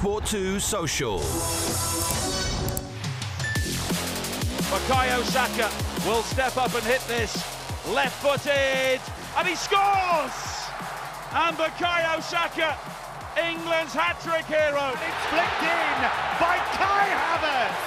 Talksport 2 Social. Bukayo Saka will step up and hit this. Left-footed, and he scores! And Bukayo Saka, England's hat-trick hero. It's flicked in by Kai Havertz.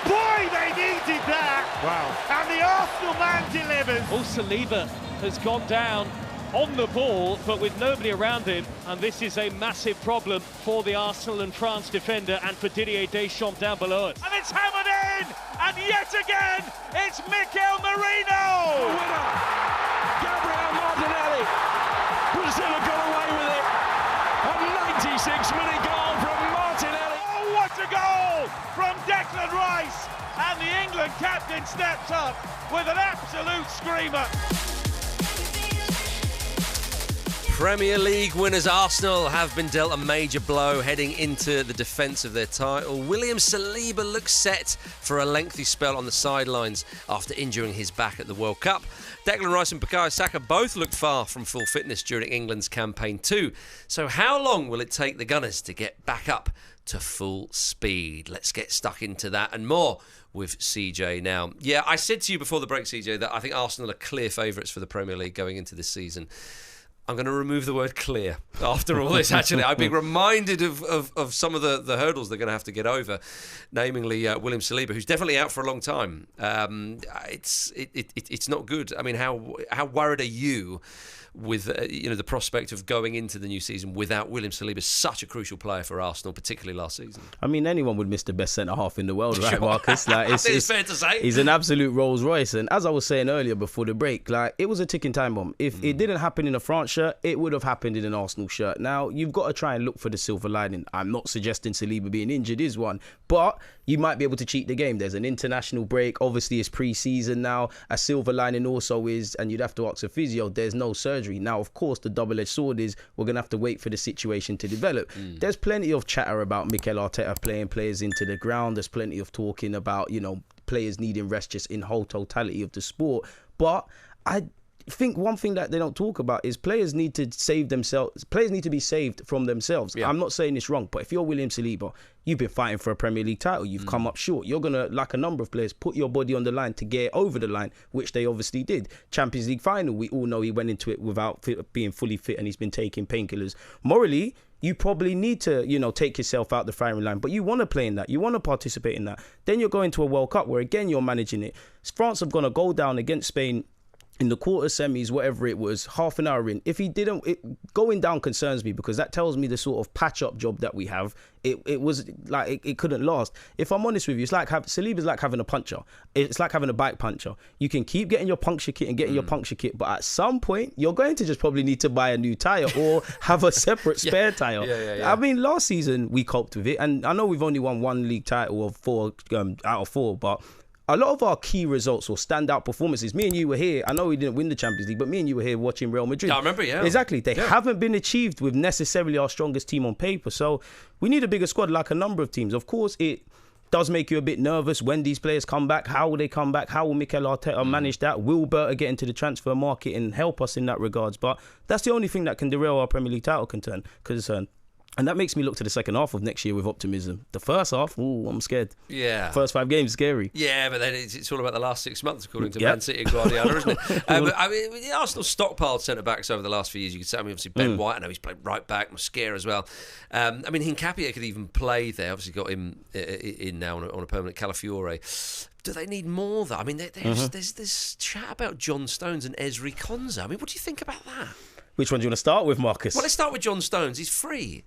Boy, they needed that. Wow. And the Arsenal man delivers. Saliba has gone down on the ball, but with nobody around him, and this is a massive problem for the Arsenal and France defender and for Didier Deschamps down below it. And it's hammered in, and yet again, it's Mikel Merino! The winner, Gabriel Martinelli. Brazil have got away with it. A 96-minute goal from Martinelli. Oh, what a goal from Declan Rice! And the England captain steps up with an absolute screamer. Premier League winners Arsenal have been dealt a major blow heading into the defence of their title. William Saliba looks set for a lengthy spell on the sidelines after injuring his back at the World Cup. Declan Rice and Bukayo Saka both looked far from full fitness during England's campaign too. So how long will it take the Gunners to get back up to full speed? Let's get stuck into that and more with CJ now. Yeah, I said to you before the break, CJ, that I think Arsenal are clear favourites for the Premier League going into this season. I'm going to remove the word clear after all this, actually. I've been reminded of some of the hurdles they're going to have to get over, namely William Saliba, who's definitely out for a long time. It's not good. I mean, how worried are you with the prospect of going into the new season without William Saliba, such a crucial player for Arsenal, particularly last season? I mean, anyone would miss the best centre-half in the world, right, Marcus? Like, it's fair to say. He's an absolute Rolls Royce. And as I was saying earlier before the break, like, it was a ticking time bomb. If it didn't happen in a France shirt, it would have happened in an Arsenal shirt. Now, you've got to try and look for the silver lining. I'm not suggesting Saliba being injured is one, but you might be able to cheat the game. There's an international break. Obviously, it's pre-season now. A silver lining also is, and you'd have to ask a physio, there's no surgery. Now, of course, the double-edged sword is we're going to have to wait for the situation to develop. There's plenty of chatter about Mikel Arteta playing players into the ground. There's plenty of talking about, players needing rest just in whole totality of the sport. But I think one thing that they don't talk about is players need to save themselves. Players need to be saved from themselves. Yeah. I'm not saying it's wrong, but if you're William Saliba, you've been fighting for a Premier League title. You've come up short. You're going to, like a number of players, put your body on the line to get over the line, which they obviously did. Champions League final, we all know he went into it without being fully fit and he's been taking painkillers. Morally, you probably need to, take yourself out the firing line, but you want to play in that. You want to participate in that. Then you're going to a World Cup where, again, you're managing it. France have gone to go down against Spain in the quarter semis, whatever it was, half an hour in. If he didn't, going down concerns me because that tells me the sort of patch-up job that we have, it was like it couldn't last. If I'm honest with you, it's like Saliba's like having a puncture. It's like having a bike puncture. You can keep getting your puncture kit and getting your puncture kit, but at some point, you're going to just probably need to buy a new tyre or have a separate spare tyre. Yeah. I mean, last season, we coped with it, and I know we've only won one league title of 4 out of 4, but a lot of our key results or standout performances, me and you were here. I know we didn't win the Champions League, but me and you were here watching Real Madrid. I remember, yeah. Exactly. They haven't been achieved with necessarily our strongest team on paper. So we need a bigger squad like a number of teams. Of course, it does make you a bit nervous when these players come back. How will they come back? How will Mikel Arteta manage that? Will Berta get into the transfer market and help us in that regards? But that's the only thing that can derail our Premier League title concern. And that makes me look to the second half of next year with optimism. The first half, I'm scared. Yeah. First 5 games, scary. Yeah, but then it's all about the last 6 months, according to Man City and Guardiola, isn't it? I mean, the Arsenal stockpiled centre-backs over the last few years. You could say, obviously, Ben White, I know he's played right-back, Mosquera as well. I mean, Hincapié could even play there. Obviously got him in now on a permanent Calafiore. Do they need more, though? I mean, there's this chat about John Stones and Ezri Konsa. I mean, what do you think about that? Which one do you want to start with, Marcus? Well, let's start with John Stones. He's free.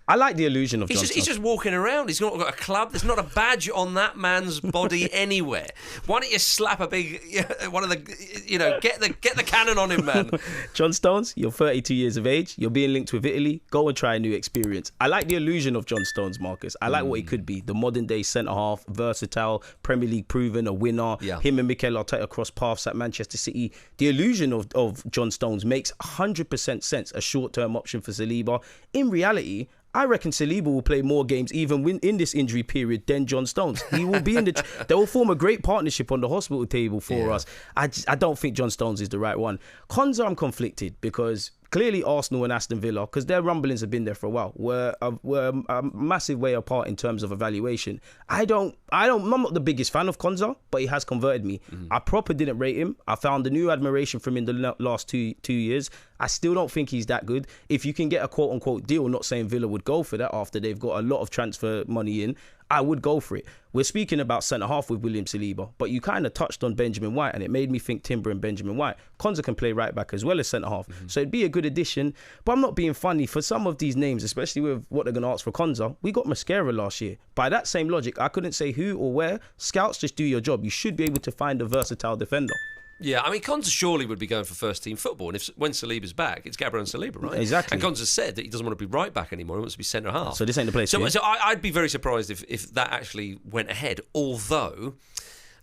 I like the illusion of John Stones. He's just walking around. He's not got a club. There's not a badge on that man's body anywhere. Why don't you slap a big one of the, get the cannon on him, man. John Stones, you're 32 years of age. You're being linked with Italy. Go and try a new experience. I like the illusion of John Stones, Marcus. I like what he could be. The modern day centre half, versatile, Premier League proven, a winner. Yeah. Him and Mikel Arteta cross paths at Manchester City. The illusion of John Stones makes 100% sense. A short term option for Saliba. In reality, I reckon Saliba will play more games even in this injury period than John Stones. He will be they will form a great partnership on the hospital table for us. I don't think John Stones is the right one. Konsa, I'm conflicted because clearly Arsenal and Aston Villa, because their rumblings have been there for a while, were a massive way apart in terms of evaluation. I'm not the biggest fan of Konza, but he has converted me. I proper didn't rate him. I found a new admiration from him in the last two years. I still don't think he's that good. If you can get a quote-unquote deal, not saying Villa would go for that after they've got a lot of transfer money in, I would go for it. We're speaking about centre-half with William Saliba, but you kind of touched on Benjamin White, and it made me think Timber and Benjamin White. Konza can play right-back as well as centre-half, so it'd be a good addition. But I'm not being funny. For some of these names, especially with what they're going to ask for Konza, we got Mascara last year. By that same logic, I couldn't say who or where. Scouts, just do your job. You should be able to find a versatile defender. Yeah, I mean, Konza surely would be going for first-team football, and when Saliba's back, it's Gabriel and Saliba, right? Exactly. And Konza said that he doesn't want to be right-back anymore, he wants to be centre-half. So this ain't the place for you. So I'd be very surprised if that actually went ahead, although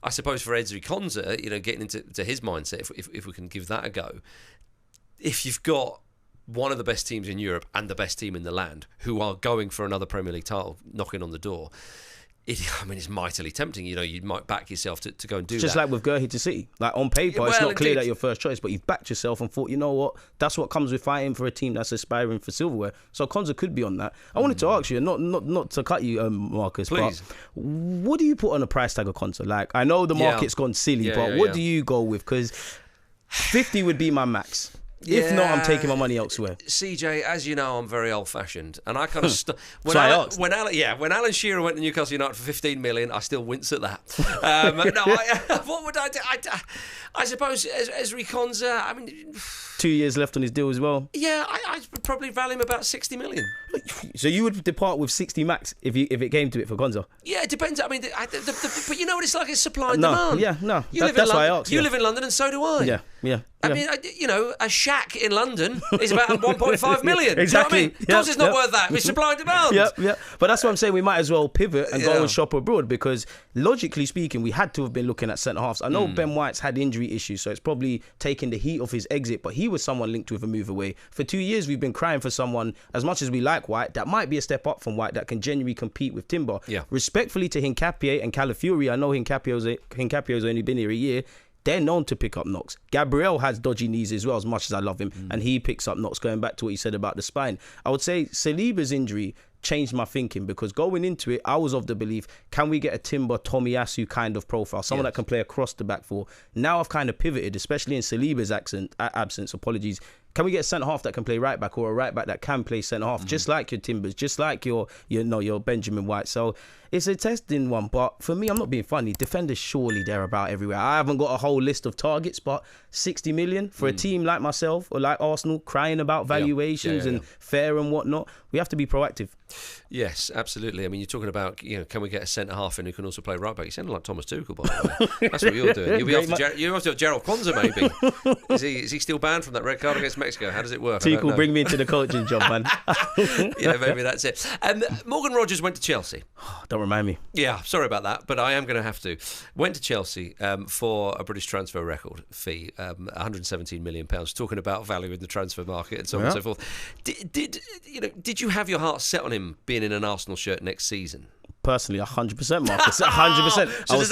I suppose for Ezri Konza, getting into his mindset, if we can give that a go, if you've got one of the best teams in Europe and the best team in the land who are going for another Premier League title knocking on the door, it's mightily tempting. You might back yourself to go and do that. Just like with Gurhey to City. Like on paper, it's not clear that your first choice, but you've backed yourself and thought, you know what? That's what comes with fighting for a team that's aspiring for silverware. So Konza could be on that. I wanted to ask you, not to cut you, Marcus, please, but what do you put on a price tag of Konza? Like, I know the market's gone silly, but what do you go with? Because 50 would be my max. If not, I'm taking my money elsewhere. CJ, as you know, I'm very old-fashioned, and I kind of when Alan Shearer went to Newcastle United for 15 million, I still wince at that. What would I do? I suppose Ezri Konza. I mean, 2 years left on his deal as well. Yeah, I'd probably value him about 60 million. So you would depart with 60 max if it came to it for Konza? Yeah, it depends. I mean, but you know what it's like? It's supply and demand. Yeah, no. That's why I asked. You live in London, and so do I. Yeah. I mean, a shack in London is about 1.5 million. Exactly. You know what I mean? Because it's not worth that. It's supply and demand. Yeah. But that's what I'm saying. We might as well pivot and go and shop abroad, because logically speaking, we had to have been looking at centre halves. I know Ben White's had injury issues, so it's probably taking the heat off his exit. But he was someone linked with a move away. For 2 years, we've been crying for someone, as much as we like White, that might be a step up from White, that can genuinely compete with Timber. Yeah. Respectfully to Hincapié and Calafiori, I know Hincapie's only been here a year. They're known to pick up knocks. Gabriel has dodgy knees as well, as much as I love him, and he picks up knocks, going back to what you said about the spine. I would say Saliba's injury changed my thinking, because going into it, I was of the belief, can we get a Timber, Tomiyasu kind of profile, someone that can play across the back four? Now I've kind of pivoted, especially in Saliba's absence, apologies. Can we get a centre-half that can play right-back, or a right-back that can play centre-half, just like your Timbers, just like your Benjamin White? So it's a testing one, but for me, I'm not being funny. Defenders, surely they're about everywhere. I haven't got a whole list of targets, but 60 million for a team like myself or like Arsenal, crying about valuations and fair and whatnot, we have to be proactive. Yes, absolutely. I mean, you're talking about, can we get a centre-half in who can also play right-back? You sound like Thomas Tuchel, by the way. That's what you're doing. You'll be after Gerald Konza, maybe. Is he still banned from that red card against Mexico? How does it work? Tuchel, bring me into the coaching job, man. Maybe that's it. Morgan Rogers went to Chelsea. Don't remind me. Yeah, sorry about that, but I am going to have to. Went to Chelsea for a British transfer record fee, £117 million. Talking about value in the transfer market and so on and so forth. Did you have your heart set on him being in an Arsenal shirt next season? Personally, 100%, Marcus. 100%. So does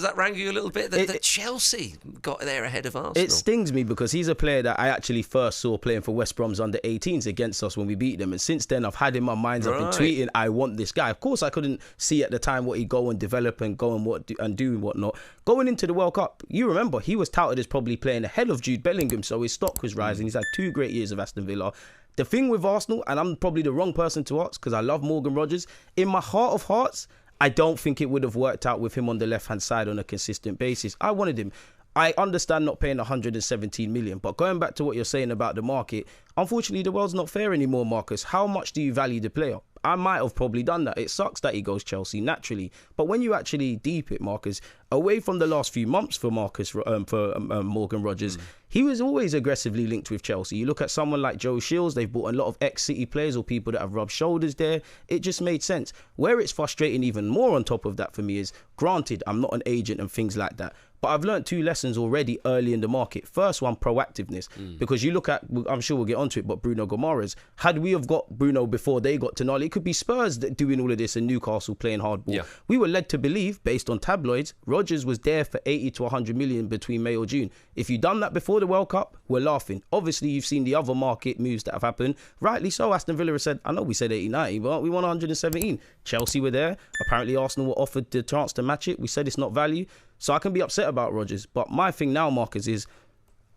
that wrangle you a little bit that Chelsea got there ahead of Arsenal? It stings me, because he's a player that I actually first saw playing for West Brom's under 18s against us when we beat them, and since then I've had in my mind, I've been tweeting, I want this guy. Of course, I couldn't see at the time what he'd go and develop and go and do and whatnot. Going into the World Cup, you remember he was touted as probably playing ahead of Jude Bellingham, so his stock was rising. He's had 2 great years of Aston Villa. The thing with Arsenal, and I'm probably the wrong person to ask because I love Morgan Rogers, in my heart of hearts, I don't think it would have worked out with him on the left-hand side on a consistent basis. I wanted him. I understand not paying 117 million, but going back to what you're saying about the market, unfortunately, the world's not fair anymore, Marcus. How much do you value the player? I might have probably done that. It sucks that he goes Chelsea naturally, but when you actually deep it, Marcus, away from the last few months for Morgan Rogers, he was always aggressively linked with Chelsea. You look at someone like Joe Shields, they've bought a lot of ex-City players or people that have rubbed shoulders there. It just made sense. Where it's frustrating even more on top of that for me is, granted, I'm not an agent and things like that, But I've learned 2 lessons already early in the market. First one, proactiveness. Because you look at, I'm sure we'll get onto it, but Bruno Gomares, had we have got Bruno before they got Tonali, it could be Spurs that doing all of this and Newcastle playing hardball. Yeah. We were led to believe, based on tabloids, Rodgers was there for 80 to 100 million between May or June. If you'd done that before the World Cup, we're laughing. Obviously, you've seen the other market moves that have happened. Rightly so, Aston Villa has said, I know we said 80, 90, but we won 117. Chelsea were there. Apparently, Arsenal were offered the chance to match it. We said it's not value. So I can be upset about Rodgers. But my thing now, Marcus, is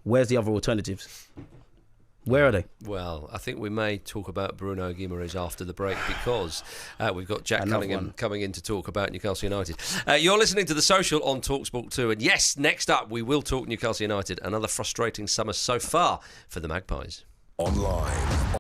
where's the other alternatives? Where are they? Well, I think we may talk about Bruno Guimaraes after the break because we've got Jack Cunningham coming in to talk about Newcastle United. You're listening to The Social on TalkSport 2. And yes, next up, we will talk Newcastle United. Another frustrating summer so far for the Magpies. Online.